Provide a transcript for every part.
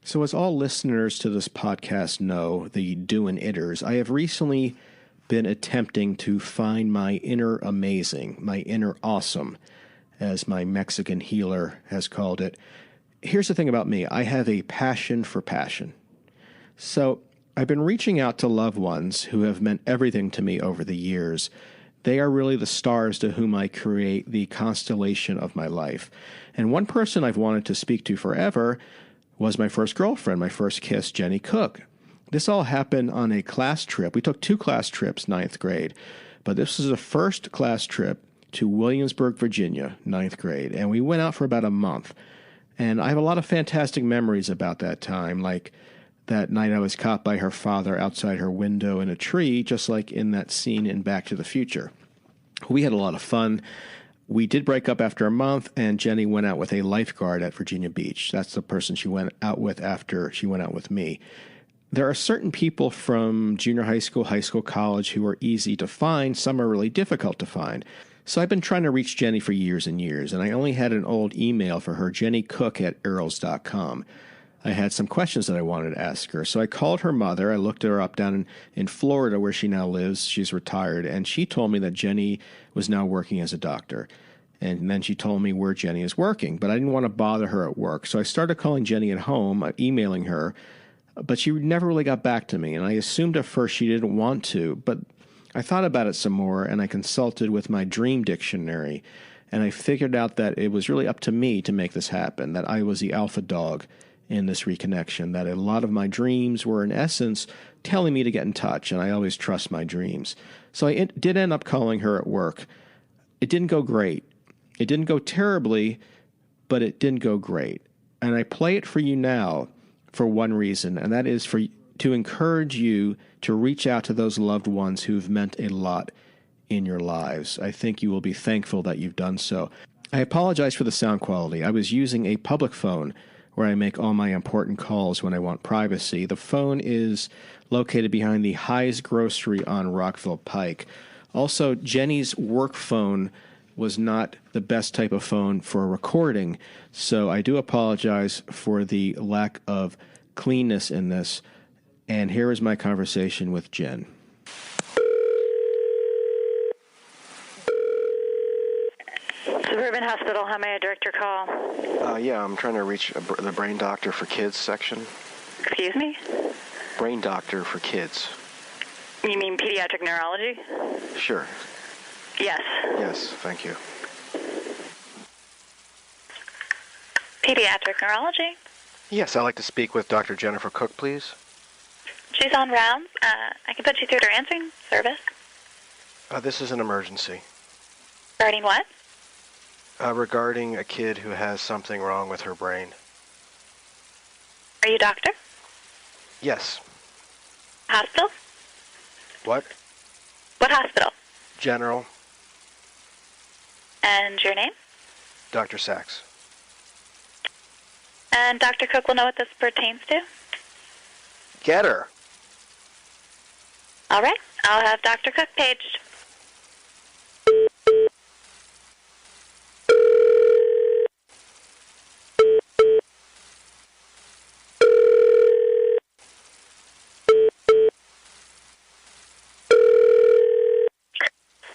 So as all listeners to this podcast know, the Doin Itters, I have recently been attempting to find my inner amazing, my inner awesome, as my Mexican healer has called it. Here's the thing about me. I have a passion for passion. So I've been reaching out to loved ones who have meant everything to me over the years. They are really the stars to whom I create the constellation of my life. And one person I've wanted to speak to forever was my first girlfriend, my first kiss, Jenny Cook. This all happened on a class trip. We took 2 class trips, ninth grade. But this was the first class trip to Williamsburg, Virginia, ninth grade. And we went out for about a month. And I have a lot of fantastic memories about that time, like that night I was caught by her father outside her window in a tree, just like in that scene in Back to the Future. We had a lot of fun. We did break up after a month, and Jenny went out with a lifeguard at Virginia Beach. That's the person she went out with after she went out with me. There are certain people from junior high school, college who are easy to find. Some are really difficult to find. So I've been trying to reach Jenny for years and years, and I only had an old email for her, jennycook@earls.com. I had some questions that I wanted to ask her. So I called her mother. I looked her up down in Florida where she now lives. She's retired. And she told me that Jenny was now working as a doctor. And then she told me where Jenny is working. But I didn't want to bother her at work. So I started calling Jenny at home, emailing her. But she never really got back to me. And I assumed at first she didn't want to. But I thought about it some more, and I consulted with my dream dictionary. And I figured out that it was really up to me to make this happen, that I was the alpha dog in this reconnection, that a lot of my dreams were in essence telling me to get in touch, and I always trust my dreams. So I did end up calling her at work. It didn't go great. It didn't go terribly, but it didn't go great. And I play it for you now for one reason, and that is to encourage you to reach out to those loved ones who've meant a lot in your lives. I think you will be thankful that you've done so. I apologize for the sound quality. I was using a public phone where I make all my important calls when I want privacy. The phone is located behind the High's Grocery on Rockville Pike. Also, Jenny's work phone was not the best type of phone for recording, so I do apologize for the lack of cleanness in this. And here is my conversation with Jen. Suburban Hospital, how may I direct your call? Yeah, I'm trying to reach the brain doctor for kids section. Excuse me? Brain doctor for kids. You mean pediatric neurology? Sure. Yes. Yes, thank you. Pediatric neurology? Yes, I'd like to speak with Dr. Jennifer Cook, please. She's on rounds. I can put you through to her answering service. This is an emergency. Regarding what? Regarding a kid who has something wrong with her brain. Are you a doctor? Yes. Hospital? What? What hospital? General. And your name? Dr. Sachs. And Dr. Cook will know what this pertains to? Get her. All right. I'll have Dr. Cook paged.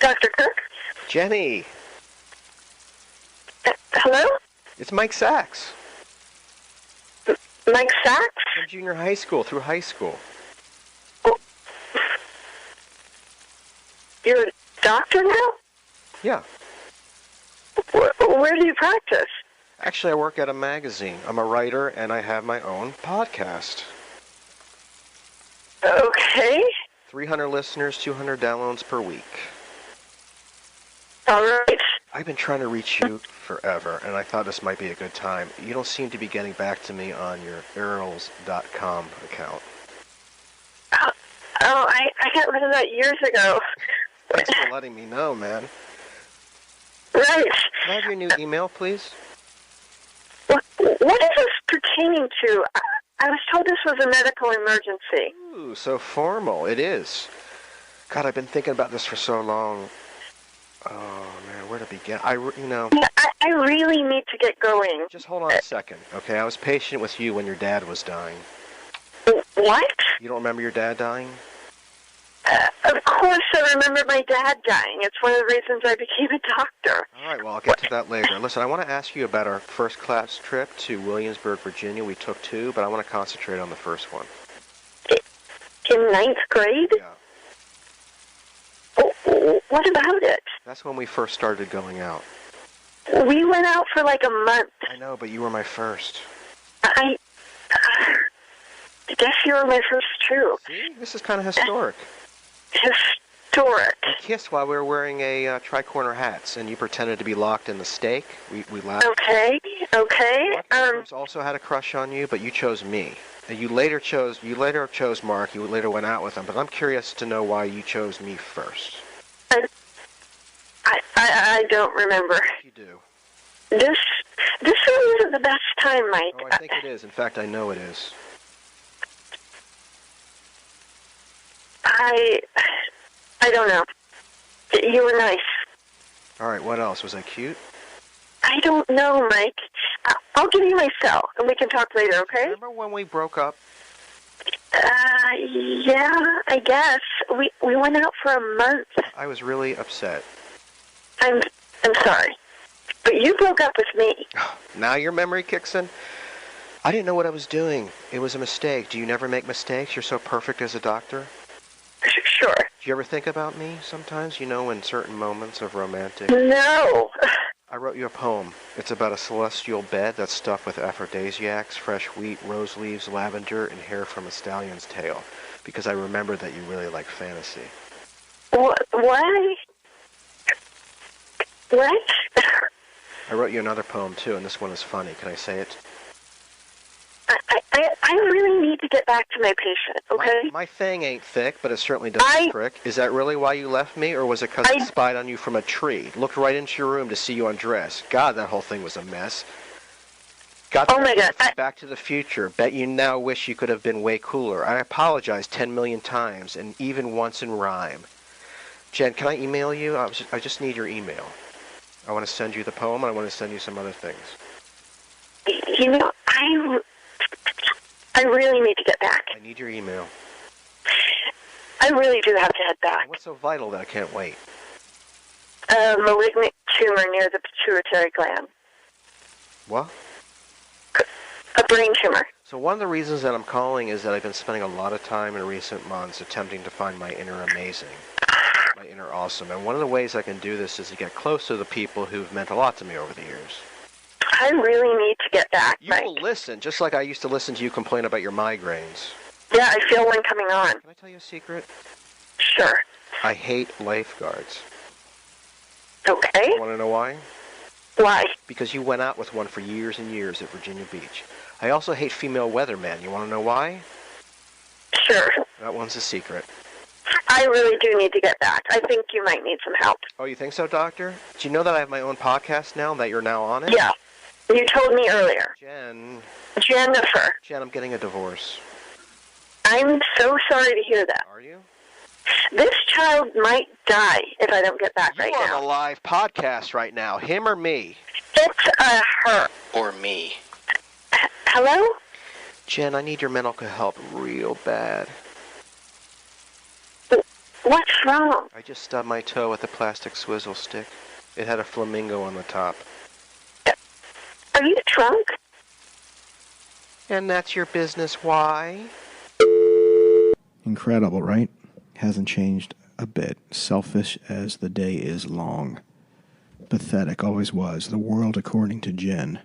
Dr. Cook? Jenny. Hello? It's Mike Sachs. Mike Sachs? From junior high school through high school. Oh. You're a doctor now? Yeah. Where do you practice? Actually, I work at a magazine. I'm a writer, and I have my own podcast. Okay. 300 listeners, 200 downloads per week. All right. I've been trying to reach you forever, and I thought this might be a good time. You don't seem to be getting back to me on your earls.com account. I got rid of that years ago. Thanks for letting me know, man. Right. Can I have your new email, please? What is this pertaining to? I was told this was a medical emergency. Ooh, so formal. It is. God, I've been thinking about this for so long. Oh, man, where to begin? Yeah, I really need to get going. Just hold on a second, okay? I was patient with you when your dad was dying. What? You don't remember your dad dying? Of course I remember my dad dying. It's one of the reasons I became a doctor. All right, well, I'll get to that later. Listen, I want to ask you about our first-class trip to Williamsburg, Virginia. We took 2, but I want to concentrate on the first one. In 9th grade? Yeah. What about it? That's when we first started going out. We went out for like a month. I know, but you were my first. I guess you were my first, too. See? This is kind of historic. Historic. We kissed while we were wearing a tri-corner hats, and you pretended to be locked in the stake. We laughed. Okay. Mark also had a crush on you, but you chose me. And you later chose Mark. You later went out with him, but I'm curious to know why you chose me first. I don't remember. You do. This really isn't the best time, Mike. Oh, I think it is. In fact, I know it is. I don't know. You were nice. All right, what else? Was I cute? I don't know, Mike. I'll give you my cell, and we can talk later, okay? Remember when we broke up? Yeah, I guess. We went out for a month. I was really upset. I'm sorry. But you broke up with me. Now your memory kicks in? I didn't know what I was doing. It was a mistake. Do you never make mistakes? You're so perfect as a doctor. Sure. Do you ever think about me sometimes, in certain moments of romantic? No. I wrote you a poem. It's about a celestial bed that's stuffed with aphrodisiacs, fresh wheat, rose leaves, lavender, and hair from a stallion's tail, because I remember that you really like fantasy. What? I wrote you another poem, too, and this one is funny. Can I say it? I really need to get back to my patient, okay? My thing ain't thick, but it certainly doesn't prick. Is that really why you left me, or was it because I spied on you from a tree? Looked right into your room to see you undressed. God, that whole thing was a mess. Oh my God. Back to the Future. Bet you now wish you could have been way cooler. I apologize 10 million times, and even once in rhyme. Jen, can I email you? I just need your email. I want to send you the poem, and I want to send you some other things. I really need to get back. I need your email. I really do have to head back. What's so vital that I can't wait? A malignant tumor near the pituitary gland. What? A brain tumor. So one of the reasons that I'm calling is that I've been spending a lot of time in recent months attempting to find my inner amazing, my inner awesome. And one of the ways I can do this is to get close to the people who've meant a lot to me over the years. I really need to get back, You will listen, just like I used to listen to you complain about your migraines. Yeah, I feel one coming on. Can I tell you a secret? Sure. I hate lifeguards. Okay. You want to know why? Why? Because you went out with one for years and years at Virginia Beach. I also hate female weathermen. You want to know why? Sure. That one's a secret. I really do need to get back. I think you might need some help. Oh, you think so, Doctor? Do you know that I have my own podcast now, that you're now on it? Yeah. You told me earlier. Jennifer. Jen, I'm getting a divorce. I'm so sorry to hear that. Are you? This child might die if I don't get back right now. You're on a live podcast right now. Him or me? It's her. Or me. Hello? Jen, I need your medical help real bad. What's wrong? I just stubbed my toe with a plastic swizzle stick. It had a flamingo on the top. Are you drunk? And that's your business, why? Incredible, right? Hasn't changed a bit. Selfish as the day is long. Pathetic, always was. The world according to Jen.